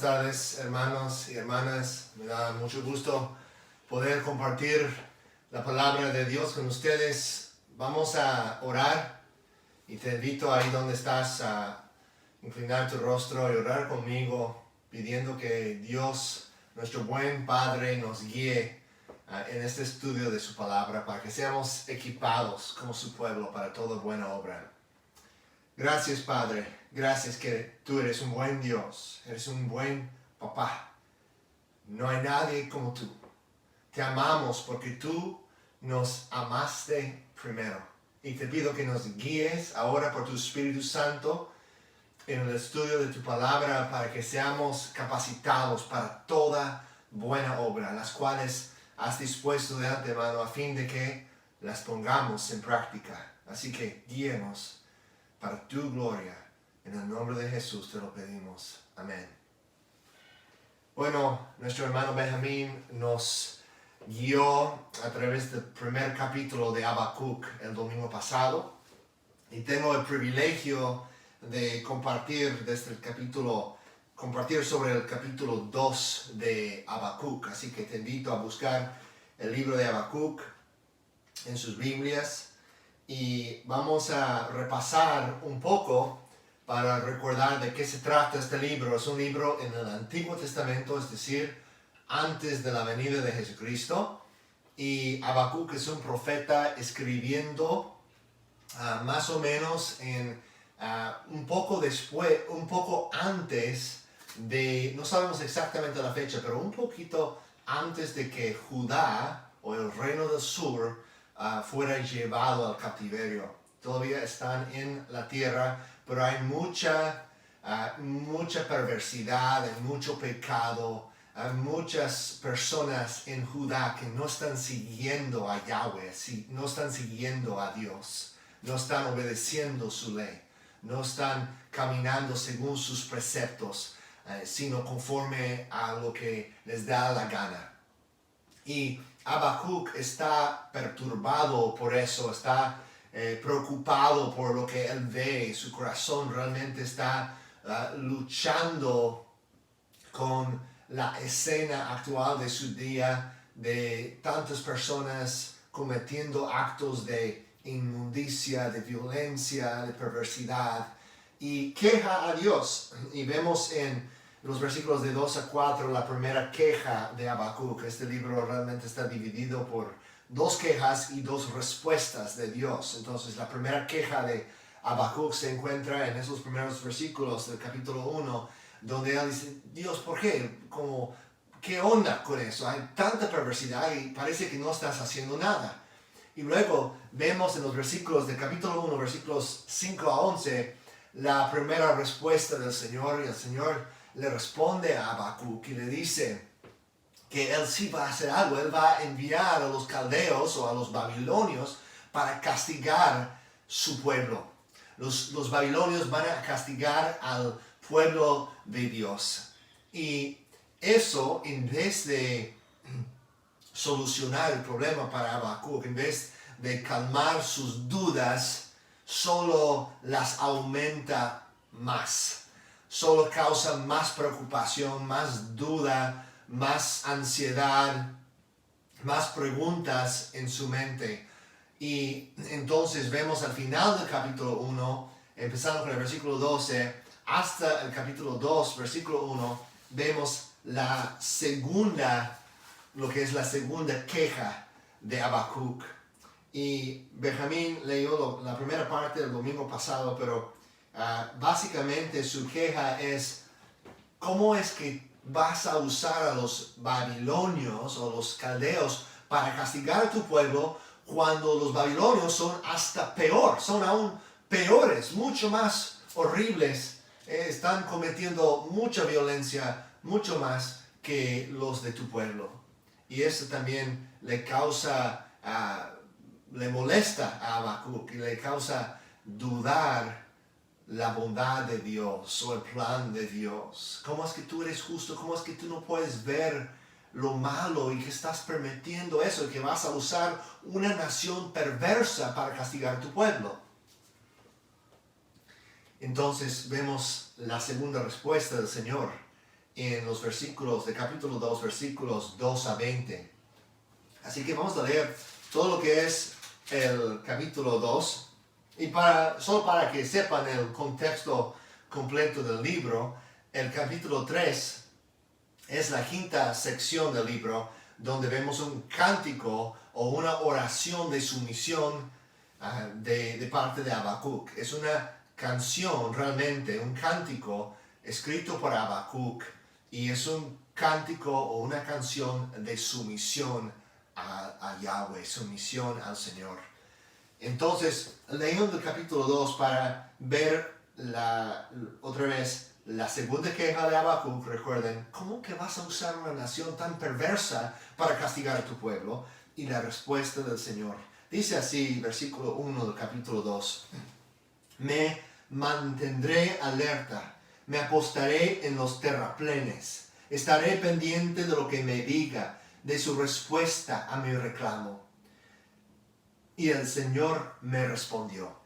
Buenas tardes, hermanos y hermanas. Me da mucho gusto poder compartir la palabra de Dios con ustedes. Vamos a orar y te invito ahí donde estás a inclinar tu rostro y orar conmigo, pidiendo que Dios, nuestro buen Padre, nos guíe en este estudio de su palabra para que seamos equipados como su pueblo para toda buena obra. Gracias, Padre. Gracias que tú eres un buen Dios. Eres un buen papá. No hay nadie como tú. Te amamos porque tú nos amaste primero. Y te pido que nos guíes ahora por tu Espíritu Santo en el estudio de tu palabra para que seamos capacitados para toda buena obra, las cuales has dispuesto de antemano a fin de que las pongamos en práctica. Así que guíenos para tu gloria. En el nombre de Jesús te lo pedimos. Amén. Bueno, nuestro hermano Benjamín nos guió a través del primer capítulo de Habacuc el domingo pasado. Y tengo el privilegio de compartir sobre el capítulo 2 de Habacuc. Así que te invito a buscar el libro de Habacuc en sus Biblias. Y vamos a repasar un poco para recordar de qué se trata este libro. Es un libro en el Antiguo Testamento, es decir, antes de la venida de Jesucristo. Y Habacuc es un profeta escribiendo más o menos en un poco antes de, no sabemos exactamente la fecha, pero un poquito antes de que Judá o el reino del sur fuera llevado al cautiverio. Todavía están en la tierra, pero hay mucha perversidad, hay mucho pecado, hay muchas personas en Judá que no están siguiendo a Yahweh, no están siguiendo a Dios, no están obedeciendo su ley, no están caminando según sus preceptos, sino conforme a lo que les da la gana. Y Habacuc está perturbado por eso, está preocupado por lo que él ve. Su corazón realmente está luchando con la escena actual de su día, de tantas personas cometiendo actos de inmundicia, de violencia, de perversidad, y queja a Dios. Y vemos en los versículos de 2 a 4 la primera queja de Habacuc. Este libro realmente está dividido por dos quejas y dos respuestas de Dios. Entonces la primera queja de Habacuc se encuentra en esos primeros versículos del capítulo 1, donde él dice: Dios, ¿por qué? ¿Qué onda con eso? Hay tanta perversidad y parece que no estás haciendo nada. Y luego vemos en los versículos del capítulo 1, versículos 5 a 11, la primera respuesta del Señor. Y el Señor le responde a Habacuc y le dice que él sí va a hacer algo. Él va a enviar a los caldeos o a los babilonios para castigar su pueblo. Los babilonios van a castigar al pueblo de Dios. Y eso, en vez de solucionar el problema para Habacuc, en vez de calmar sus dudas, solo las aumenta más. Solo causa más preocupación, más duda, más ansiedad, más preguntas en su mente. Y entonces vemos al final del capítulo 1, empezando con el versículo 12, hasta el capítulo 2, versículo 1, vemos lo que es la segunda queja de Habacuc. Y Benjamín leyó la primera parte el domingo pasado, pero básicamente su queja es: ¿cómo es que vas a usar a los babilonios o los caldeos para castigar a tu pueblo cuando los babilonios son hasta peor, son aún peores, mucho más horribles, están cometiendo mucha violencia, mucho más que los de tu pueblo? Y eso también le molesta a Habacuc y le causa dudar la bondad de Dios o el plan de Dios. ¿Cómo es que tú eres justo? ¿Cómo es que tú no puedes ver lo malo y que estás permitiendo eso, y que vas a usar una nación perversa para castigar a tu pueblo? Entonces vemos la segunda respuesta del Señor. en los versículos de capítulo 2, versículos 2 a 20. Así que vamos a leer todo lo que es el capítulo 2. Y solo para que sepan el contexto completo del libro, el capítulo 3 es la quinta sección del libro, donde vemos un cántico o una oración de sumisión de parte de Habacuc. Es una canción realmente, un cántico escrito por Habacuc, y es un cántico o una canción de sumisión a Yahweh, sumisión al Señor. Entonces, leemos el capítulo 2 para ver otra vez la segunda queja de Habacuc. Recuerden, ¿cómo que vas a usar una nación tan perversa para castigar a tu pueblo? Y la respuesta del Señor. Dice así, versículo 1 del capítulo 2. Me mantendré alerta, me apostaré en los terraplenes, estaré pendiente de lo que me diga, de su respuesta a mi reclamo. Y el Señor me respondió.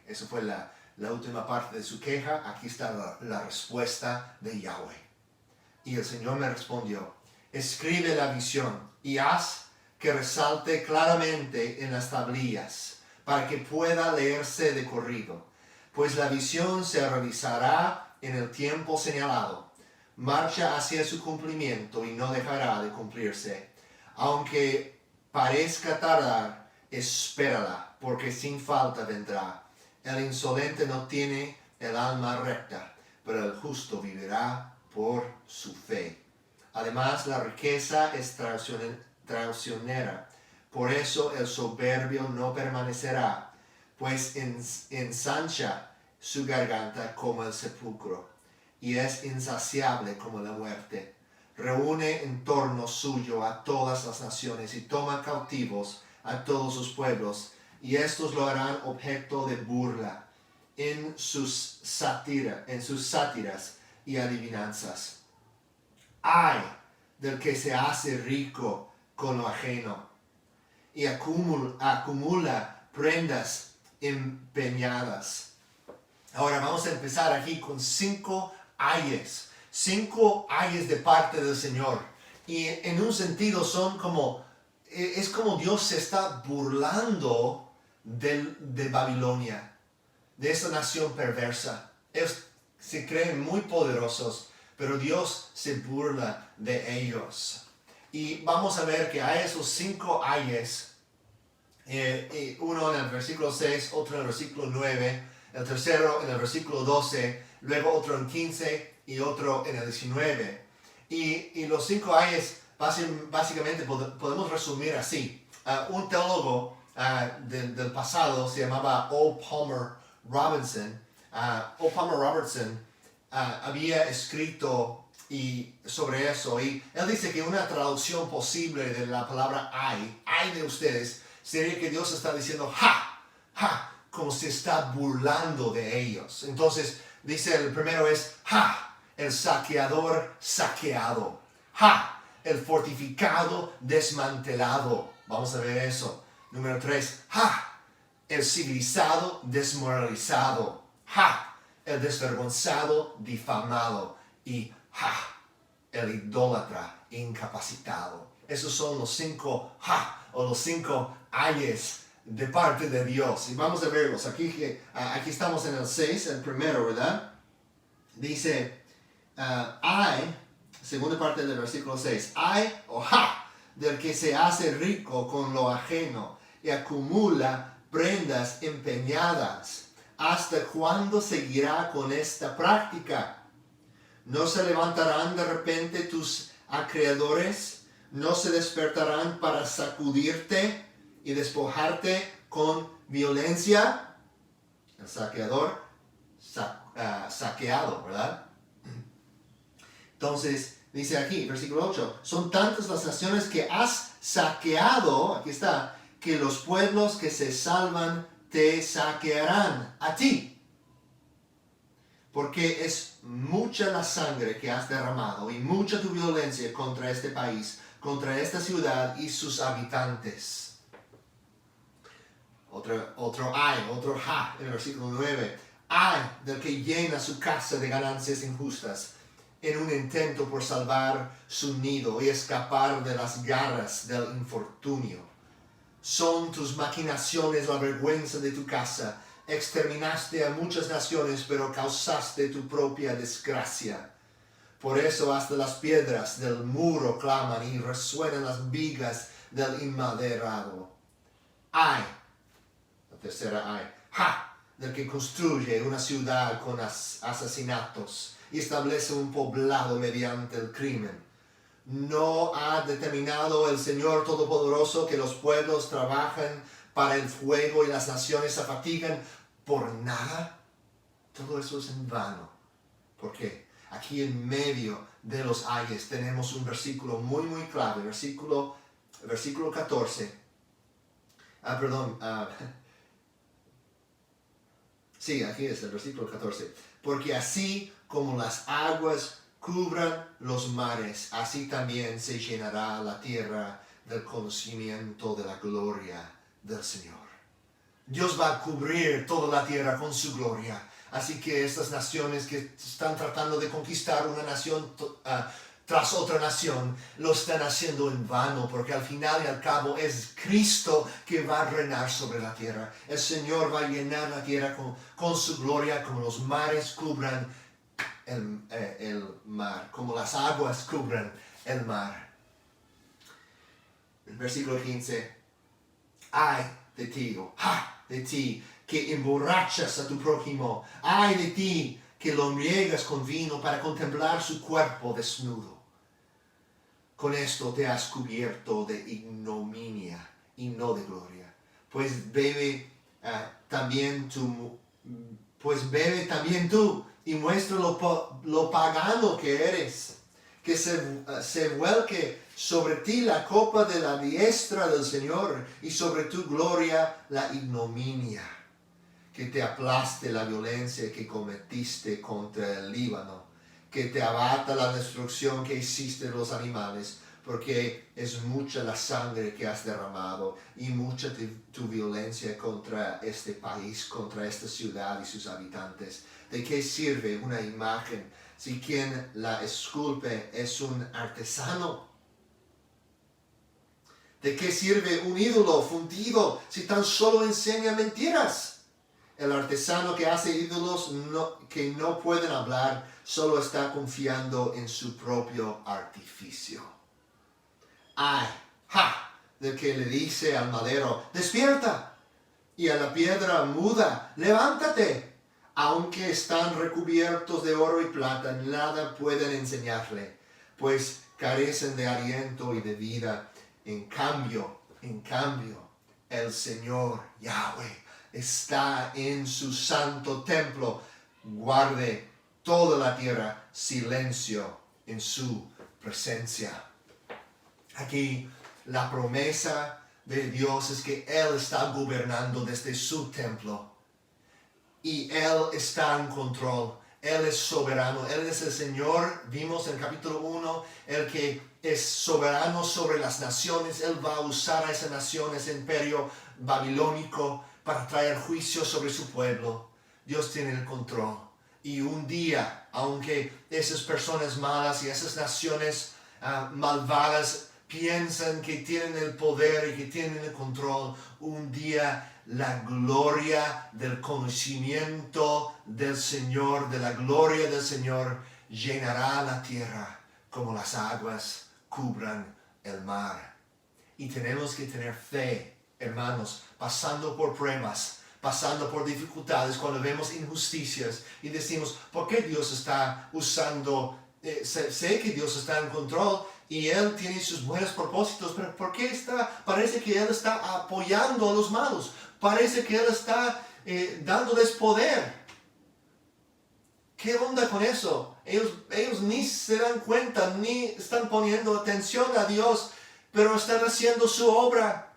Eso fue la última parte de su queja. Aquí está la respuesta de Yahweh. Y el Señor me respondió: escribe la visión y haz que resalte claramente en las tablillas, para que pueda leerse de corrido. Pues la visión se realizará en el tiempo señalado. Marcha hacia su cumplimiento y no dejará de cumplirse. Aunque parezca tardar, espérala, porque sin falta vendrá. El insolente no tiene el alma recta, pero el justo vivirá por su fe. Además, la riqueza es traicionera. Por eso el soberbio no permanecerá, pues ensancha su garganta como el sepulcro, y es insaciable como la muerte. Reúne en torno suyo a todas las naciones y toma cautivos a todos sus pueblos, y estos lo harán objeto de burla en sus sátiras y adivinanzas. Ay del que se hace rico con lo ajeno y acumula prendas empeñadas. Ahora vamos a empezar aquí con 5 ayes. 5 ayes de parte del Señor. Y en un sentido es como Dios se está burlando de Babilonia, de esa nación perversa. Ellos se creen muy poderosos, pero Dios se burla de ellos. Y vamos a ver que hay esos 5 ayes, uno en el versículo 6, otro en el versículo 9, el tercero en el versículo 12, luego otro en 15 y otro en el 19. Y los 5 ayes básicamente podemos resumir así. Un teólogo del pasado se llamaba O. Palmer Robertson. Había escrito sobre eso, y él dice que una traducción posible de la palabra ay de ustedes, sería que Dios está diciendo ja, como se está burlando de ellos. Entonces dice, el primero es el saqueador saqueado, el fortificado desmantelado. Vamos a ver eso. Número 3, el civilizado desmoralizado, el desvergonzado difamado, y el idólatra incapacitado. Esos son los 5 o los 5 ayes de parte de Dios. Y vamos a verlos. Aquí estamos en el 6, el primero, ¿verdad? Dice, segunda parte del versículo 6, ay o del que se hace rico con lo ajeno y acumula prendas empeñadas. ¿Hasta cuándo seguirá con esta práctica? ¿No se levantarán de repente tus acreedores? ¿No se despertarán para sacudirte y despojarte con violencia? El saqueador, saqueado, ¿verdad? Entonces, dice aquí, versículo 8, son tantas las naciones que has saqueado, aquí está, que los pueblos que se salvan te saquearán a ti. Porque es mucha la sangre que has derramado y mucha tu violencia contra este país, contra esta ciudad y sus habitantes. Otro en el versículo 9. Ay del que llena su casa de ganancias injustas en un intento por salvar su nido y escapar de las garras del infortunio. Son tus maquinaciones la vergüenza de tu casa. Exterminaste a muchas naciones, pero causaste tu propia desgracia. Por eso hasta las piedras del muro claman y resuenan las vigas del inmaderado. ¡Ay! La tercera ay. ¡Ja! Del que construye una ciudad con asesinatos y establece un poblado mediante el crimen. ¿No ha determinado el Señor Todopoderoso que los pueblos trabajan para el fuego y las naciones se fatigan por nada? Todo eso es en vano. ¿Por qué? Aquí en medio de los ayes tenemos un versículo muy clave, versículo 14. Sí, aquí es el versículo 14. Porque así como las aguas cubran los mares, así también se llenará la tierra del conocimiento de la gloria del Señor. Dios va a cubrir toda la tierra con su gloria. Así que estas naciones que están tratando de conquistar una nación tras otra nación, lo están haciendo en vano, porque al final y al cabo es Cristo que va a reinar sobre la tierra. El Señor va a llenar la tierra con su gloria, como los mares cubran el mar, como las aguas cubren el mar. El versículo 15. Ay de ti, de ti que emborrachas a tu prójimo. Ay de ti que lo embriagas con vino para contemplar su cuerpo desnudo. Con esto te has cubierto de ignominia y no de gloria. Pues bebe también tú y muestra lo pagano que eres, que se vuelque sobre ti la copa de la diestra del Señor y sobre tu gloria la ignominia, que te aplaste la violencia que cometiste contra el Líbano, que te abata la destrucción que hiciste de los animales, porque es mucha la sangre que has derramado y mucha tu violencia contra este país, contra esta ciudad y sus habitantes. ¿De qué sirve una imagen si quien la esculpe es un artesano? ¿De qué sirve un ídolo fundido si tan solo enseña mentiras? El artesano que hace ídolos que no pueden hablar solo está confiando en su propio artificio. ¡Ay! ¡Ja! Del que le dice al madero, ¡despierta! Y a la piedra muda, ¡levántate! Aunque están recubiertos de oro y plata, nada pueden enseñarle, pues carecen de aliento y de vida. En cambio, el Señor Yahweh está en su santo templo. Guarde toda la tierra silencio en su presencia. Aquí la promesa de Dios es que Él está gobernando desde su templo. Y Él está en control. Él es soberano. Él es el Señor. Vimos en el capítulo 1, el que es soberano sobre las naciones. Él va a usar a esa nación, ese imperio babilónico, para traer juicio sobre su pueblo. Dios tiene el control. Y un día, aunque esas personas malas y esas naciones malvadas piensan que tienen el poder y que tienen el control, un día la gloria del conocimiento del Señor, de la gloria del Señor, llenará la tierra como las aguas cubran el mar. Y tenemos que tener fe, hermanos, pasando por pruebas, pasando por dificultades, cuando vemos injusticias y decimos, ¿por qué Dios está usando? Sé que Dios está en control y Él tiene sus buenos propósitos, pero ¿por qué parece que Él está apoyando a los malos? Parece que Él está dándoles poder. ¿Qué onda con eso? Ellos ni se dan cuenta, ni están poniendo atención a Dios, pero están haciendo su obra.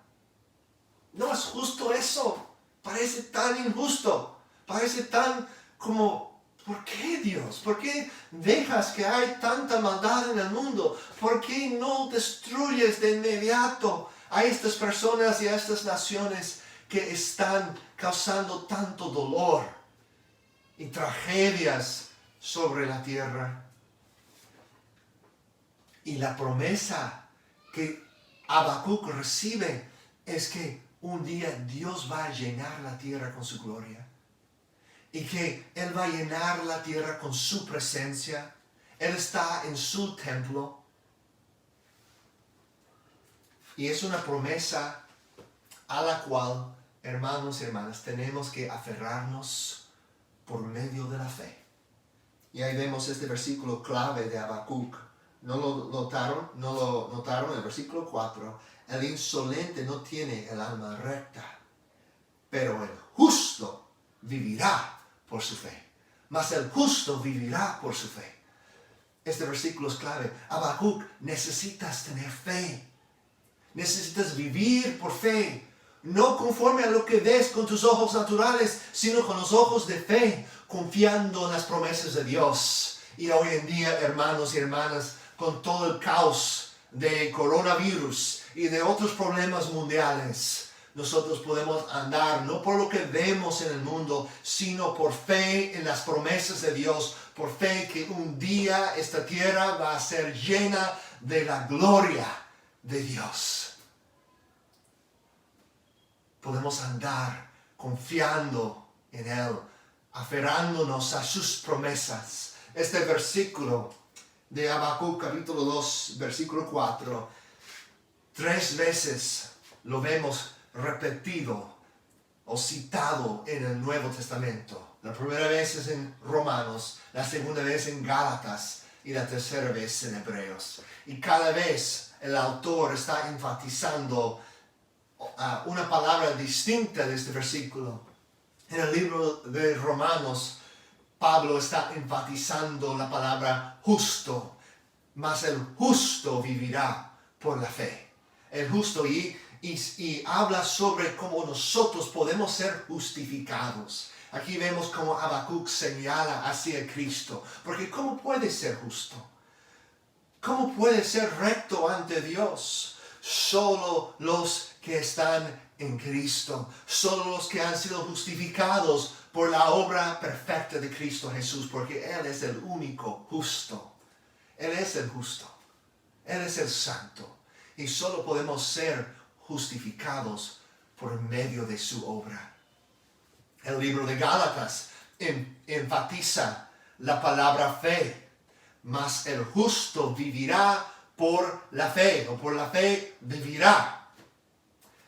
No es justo eso. Parece tan injusto. Parece tan como, ¿por qué Dios? ¿Por qué dejas que hay tanta maldad en el mundo? ¿Por qué no destruyes de inmediato a estas personas y a estas naciones que están causando tanto dolor y tragedias sobre la tierra? Y la promesa que Habacuc recibe es que un día Dios va a llenar la tierra con su gloria. Y que Él va a llenar la tierra con su presencia. Él está en su templo. Y es una promesa a la cual, hermanos y hermanas, tenemos que aferrarnos por medio de la fe. Y ahí vemos este versículo clave de Habacuc. ¿No lo notaron? ¿No lo notaron? El versículo 4. El insolente no tiene el alma recta, pero el justo vivirá por su fe. Mas el justo vivirá por su fe. Este versículo es clave. Habacuc, necesitas tener fe. Necesitas vivir por fe. No conforme a lo que ves con tus ojos naturales, sino con los ojos de fe, confiando en las promesas de Dios. Y hoy en día, hermanos y hermanas, con todo el caos de coronavirus y de otros problemas mundiales, nosotros podemos andar no por lo que vemos en el mundo, sino por fe en las promesas de Dios, por fe que un día esta tierra va a ser llena de la gloria de Dios. Podemos andar confiando en Él, aferrándonos a sus promesas. Este versículo de Habacuc capítulo 2, versículo 4, 3 veces lo vemos repetido o citado en el Nuevo Testamento. La primera vez es en Romanos, la segunda vez en Gálatas y la tercera vez en Hebreos. Y cada vez el autor está enfatizando una palabra distinta de este versículo. En el libro de Romanos, Pablo está enfatizando la palabra justo, mas el justo vivirá por la fe. El justo y habla sobre cómo nosotros podemos ser justificados. Aquí vemos cómo Habacuc señala hacia Cristo, porque ¿cómo puede ser justo? ¿Cómo puede ser recto ante Dios? Solo los que están en Cristo, solo los que han sido justificados por la obra perfecta de Cristo Jesús, porque Él es el único justo. Él es el justo. Él es el santo. Y solo podemos ser justificados por medio de su obra. El libro de Gálatas enfatiza la palabra fe, mas el justo vivirá por la fe, o por la fe vivirá.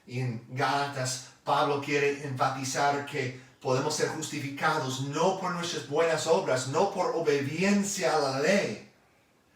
Y en Gálatas, Pablo quiere enfatizar que podemos ser justificados no por nuestras buenas obras, no por obediencia a la ley,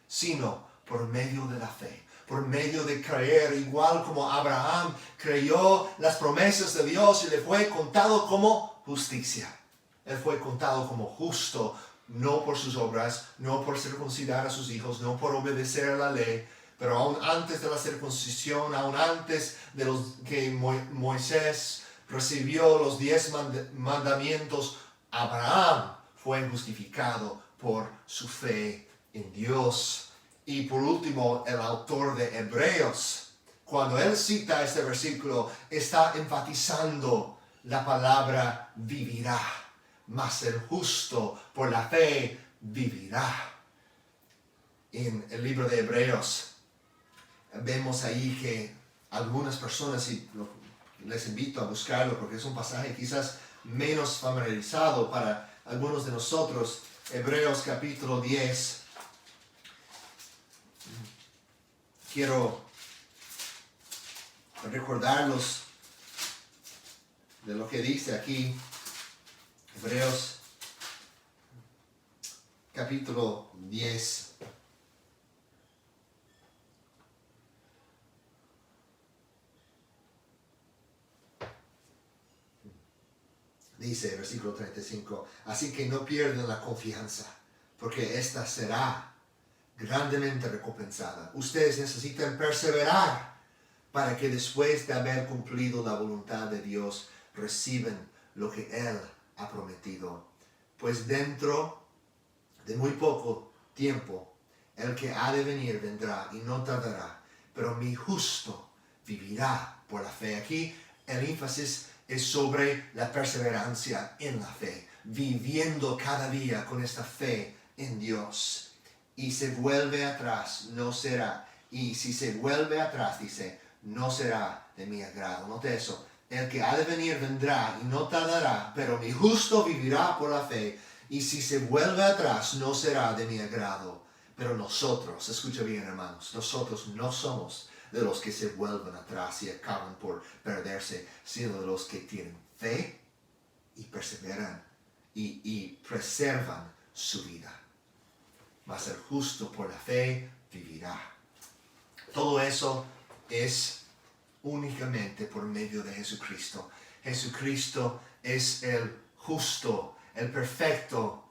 sino por medio de la fe, por medio de creer, igual como Abraham creyó las promesas de Dios y le fue contado como justicia. Él fue contado como justo, no por sus obras, no por circuncidar a sus hijos, no por obedecer a la ley, pero aún antes de la circuncisión, aún antes de que Moisés recibió los 10 mandamientos, Abraham fue justificado por su fe en Dios. Y por último, el autor de Hebreos, cuando él cita este versículo, está enfatizando la palabra vivirá, mas el justo por la fe vivirá. En el libro de Hebreos vemos ahí que algunas personas, y les invito a buscarlo porque es un pasaje quizás menos familiarizado para algunos de nosotros, Hebreos capítulo 10. Quiero recordarlos de lo que dice aquí, Hebreos capítulo 10. Dice, versículo 35, así que no pierdan la confianza, porque esta será grandemente recompensada. Ustedes necesitan perseverar para que después de haber cumplido la voluntad de Dios, reciban lo que Él ha prometido. Pues dentro de muy poco tiempo, el que ha de venir vendrá y no tardará, pero mi justo vivirá por la fe. Aquí el énfasis es sobre la perseverancia en la fe, viviendo cada día con esta fe en Dios. y se vuelve atrás, no será. Y si se vuelve atrás, dice, no será de mi agrado. Note eso. El que ha de venir vendrá y no tardará, pero mi justo vivirá por la fe. Y si se vuelve atrás, no será de mi agrado. Pero nosotros, escucha bien hermanos, nosotros no somos de los que se vuelven atrás y acaban por perderse, sino de los que tienen fe y perseveran y preservan su vida. Mas el justo por la fe vivirá. Todo eso es únicamente por medio de Jesucristo. Jesucristo es el justo, el perfecto,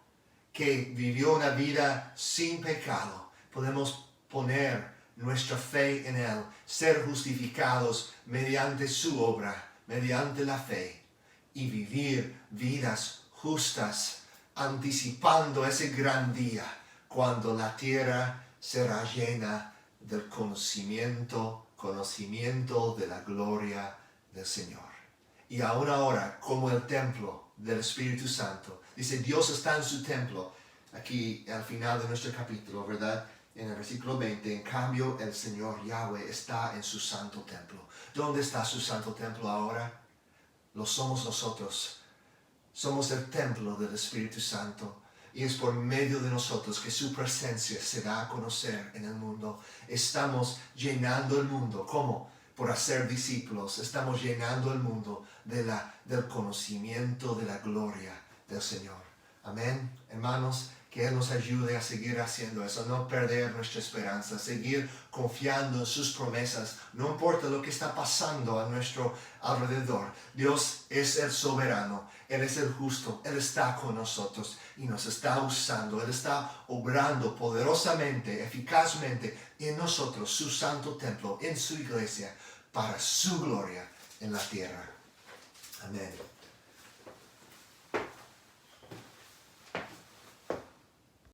que vivió una vida sin pecado. Podemos poner nuestra fe en Él, ser justificados mediante su obra, mediante la fe, y vivir vidas justas, anticipando ese gran día, cuando la tierra será llena del conocimiento de la gloria del Señor. Y aún ahora, como el templo del Espíritu Santo, dice, Dios está en su templo, aquí al final de nuestro capítulo, ¿verdad? En el versículo 20, en cambio el Señor Yahweh está en su santo templo. ¿Dónde está su santo templo ahora? Lo somos nosotros. Somos el templo del Espíritu Santo. Y es por medio de nosotros que su presencia se da a conocer en el mundo. Estamos llenando el mundo. ¿Cómo? Por hacer discípulos. Estamos llenando el mundo del conocimiento de la gloria del Señor. Amén, hermanos. Que Él nos ayude a seguir haciendo eso, no perder nuestra esperanza, seguir confiando en sus promesas, no importa lo que está pasando a nuestro alrededor. Dios es el soberano, Él es el justo, Él está con nosotros y nos está usando, Él está obrando poderosamente, eficazmente en nosotros, su santo templo, en su iglesia, para su gloria en la tierra. Amén.